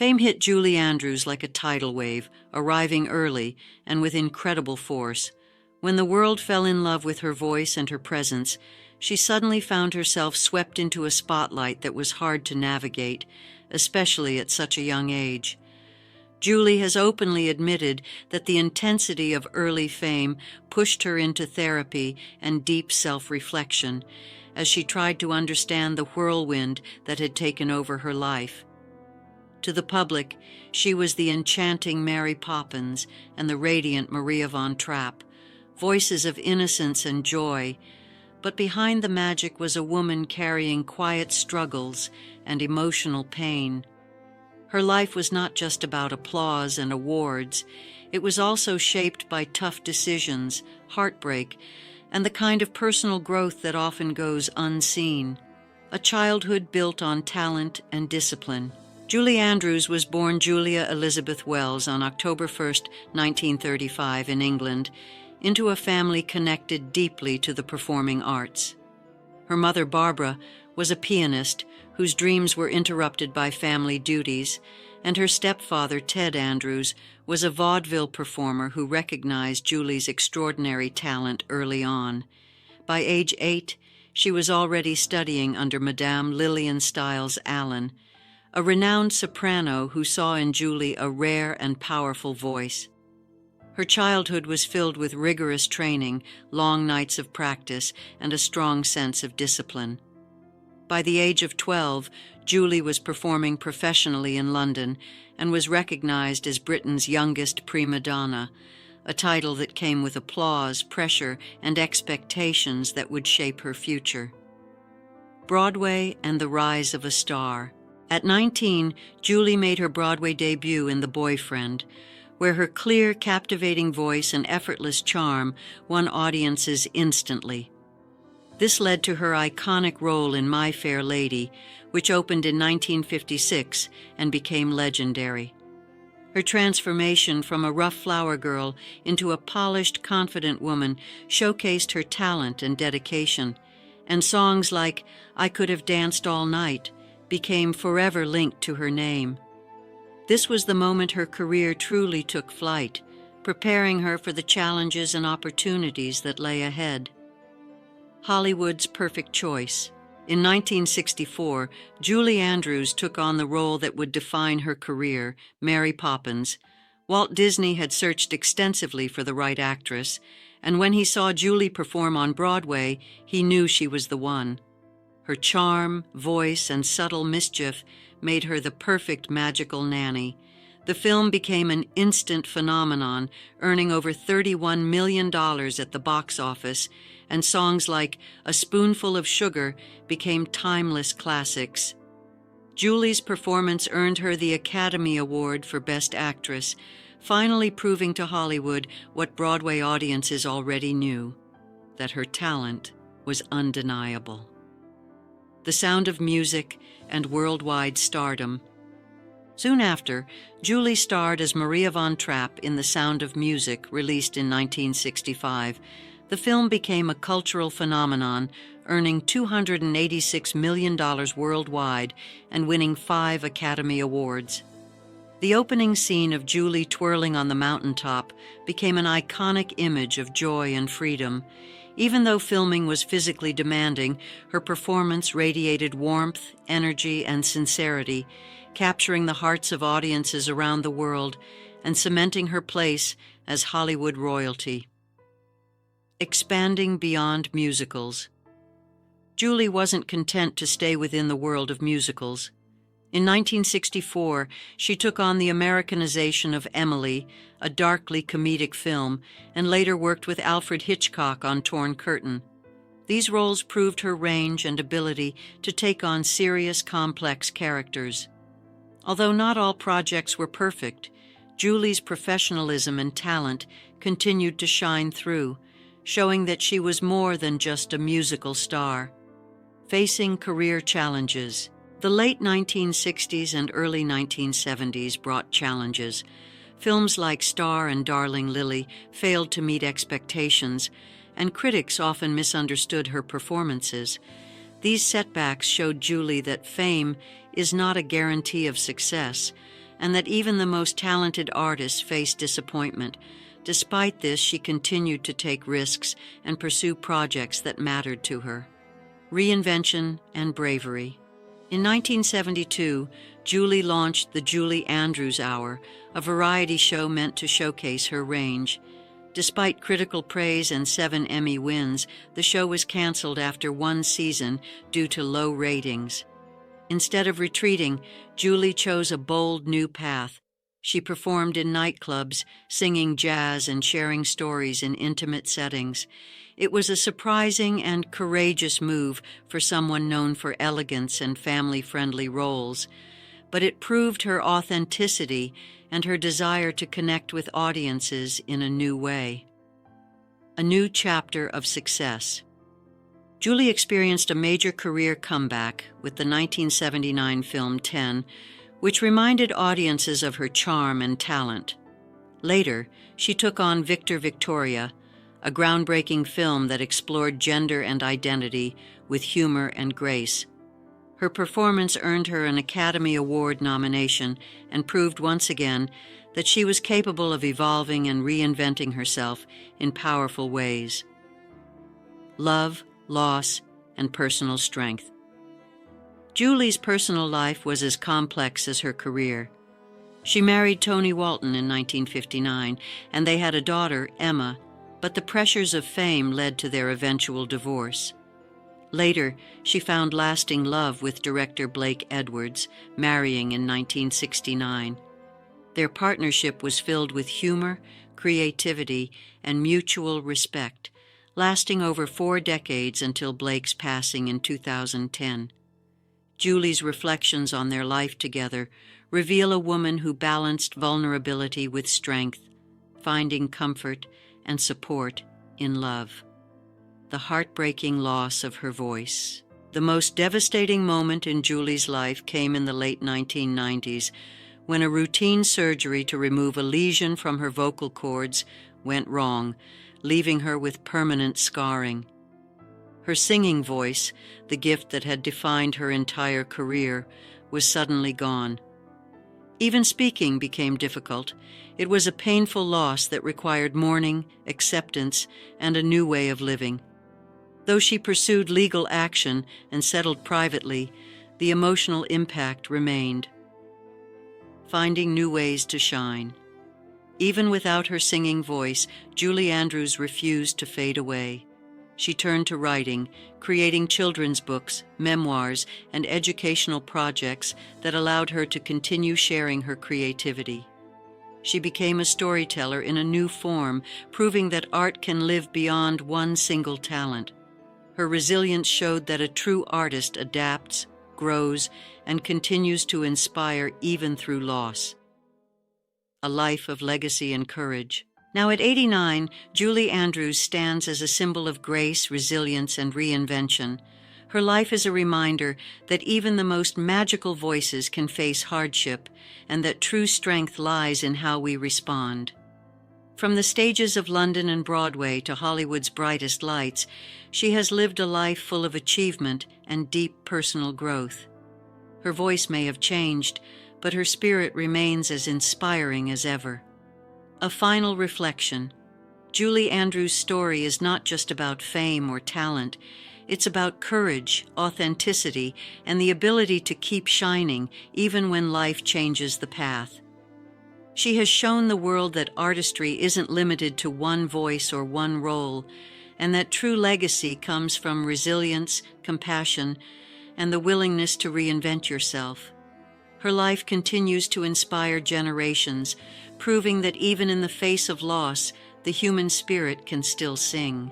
Fame hit Julie Andrews like a tidal wave, arriving early and with incredible force. When the world fell in love with her voice and her presence, she suddenly found herself swept into a spotlight that was hard to navigate, especially at such a young age. Julie has openly admitted that the intensity of early fame pushed her into therapy and deep self-reflection as she tried to understand the whirlwind that had taken over her life. To the public, she was the enchanting Mary Poppins and the radiant Maria von Trapp, voices of innocence and joy, but behind the magic was a woman carrying quiet struggles and emotional pain. Her life was not just about applause and awards. It was also shaped by tough decisions, heartbreak, and the kind of personal growth that often goes unseen. A childhood built on talent and discipline. Julie Andrews was born Julia Elizabeth Wells on October 1, 1935 in England, into a family connected deeply to the performing arts. Her mother, Barbara, was a pianist whose dreams were interrupted by family duties, and her stepfather, Ted Andrews, was a vaudeville performer who recognized Julie's extraordinary talent early on. By age 8, she was already studying under Madame Lillian Stiles Allen, a renowned soprano who saw in Julie a rare and powerful voice. Her childhood was filled with rigorous training, long nights of practice, and a strong sense of discipline. By the age of 12, Julie was performing professionally in London and was recognized as Britain's youngest prima donna, a title that came with applause, pressure, and expectations that would shape her future. Broadway and the rise of a star. At 19, Julie made her Broadway debut in The Boyfriend, where her clear, captivating voice and effortless charm won audiences instantly. This led to her iconic role in My Fair Lady, which opened in 1956 and became legendary. Her transformation from a rough flower girl into a polished, confident woman showcased her talent and dedication, and songs like I Could Have Danced All Night became forever linked to her name. This was the moment her career truly took flight, preparing her for the challenges and opportunities that lay ahead. Hollywood's perfect choice. In 1964, Julie Andrews took on the role that would define her career, Mary Poppins. Walt Disney had searched extensively for the right actress, and when he saw Julie perform on Broadway, he knew she was the one. Her charm, voice, and subtle mischief made her the perfect magical nanny. The film became an instant phenomenon, earning over $31 million at the box office, and songs like A Spoonful of Sugar became timeless classics. Julie's performance earned her the Academy Award for Best Actress, finally proving to Hollywood what Broadway audiences already knew, that her talent was undeniable. The Sound of Music and worldwide stardom. Soon after, Julie starred as Maria von Trapp in The Sound of Music, released in 1965. The film became a cultural phenomenon, earning $286 million worldwide and winning 5 Academy Awards. The opening scene of Julie twirling on the mountaintop became an iconic image of joy and freedom. Even though filming was physically demanding, her performance radiated warmth, energy, and sincerity, capturing the hearts of audiences around the world and cementing her place as Hollywood royalty. Expanding beyond musicals. Julie wasn't content to stay within the world of musicals. In 1964, she took on the Americanization of Emily, a darkly comedic film, and later worked with Alfred Hitchcock on Torn Curtain. These roles proved her range and ability to take on serious, complex characters. Although not all projects were perfect, Julie's professionalism and talent continued to shine through, showing that she was more than just a musical star. Facing career challenges. The late 1960s and early 1970s brought challenges. Films like Star and Darling Lily failed to meet expectations, and critics often misunderstood her performances. These setbacks showed Julie that fame is not a guarantee of success, and that even the most talented artists face disappointment. Despite this, she continued to take risks and pursue projects that mattered to her. Reinvention and bravery. In 1972, Julie launched the Julie Andrews Hour, a variety show meant to showcase her range. Despite critical praise and 7 Emmy wins, the show was canceled after 1 season due to low ratings. Instead of retreating, Julie chose a bold new path. She performed in nightclubs, singing jazz and sharing stories in intimate settings. It was a surprising and courageous move for someone known for elegance and family-friendly roles, but it proved her authenticity and her desire to connect with audiences in a new way. A new chapter of success. Julie experienced a major career comeback with the 1979 film 10, which reminded audiences of her charm and talent. Later, she took on Victor Victoria, a groundbreaking film that explored gender and identity with humor and grace. Her performance earned her an Academy Award nomination and proved once again that she was capable of evolving and reinventing herself in powerful ways. Love, loss, and personal strength. Julie's personal life was as complex as her career. She married Tony Walton in 1959, and they had a daughter, Emma, but the pressures of fame led to their eventual divorce. Later, she found lasting love with director Blake Edwards, marrying in 1969. Their partnership was filled with humor, creativity, and mutual respect, lasting over 4 decades until Blake's passing in 2010. Julie's reflections on their life together reveal a woman who balanced vulnerability with strength, finding comfort and support in love. The heartbreaking loss of her voice. The most devastating moment in Julie's life came in the late 1990s, when a routine surgery to remove a lesion from her vocal cords went wrong, leaving her with permanent scarring. Her singing voice, the gift that had defined her entire career, was suddenly gone. Even speaking became difficult. It was a painful loss that required mourning, acceptance, and a new way of living. Though she pursued legal action and settled privately, the emotional impact remained. Finding new ways to shine. Even without her singing voice, Julie Andrews refused to fade away. She turned to writing, creating children's books, memoirs, and educational projects that allowed her to continue sharing her creativity. She became a storyteller in a new form, proving that art can live beyond one single talent. Her resilience showed that a true artist adapts, grows, and continues to inspire even through loss. A life of legacy and courage. Now at 89, Julie Andrews stands as a symbol of grace, resilience, and reinvention. Her life is a reminder that even the most magical voices can face hardship, and that true strength lies in how we respond. From the stages of London and Broadway to Hollywood's brightest lights, she has lived a life full of achievement and deep personal growth. Her voice may have changed, but her spirit remains as inspiring as ever. A final reflection. Julie Andrews' story is not just about fame or talent. It's about courage, authenticity, and the ability to keep shining even when life changes the path. She has shown the world that artistry isn't limited to one voice or one role, and that true legacy comes from resilience, compassion, and the willingness to reinvent yourself. Her life continues to inspire generations, proving that even in the face of loss, the human spirit can still sing.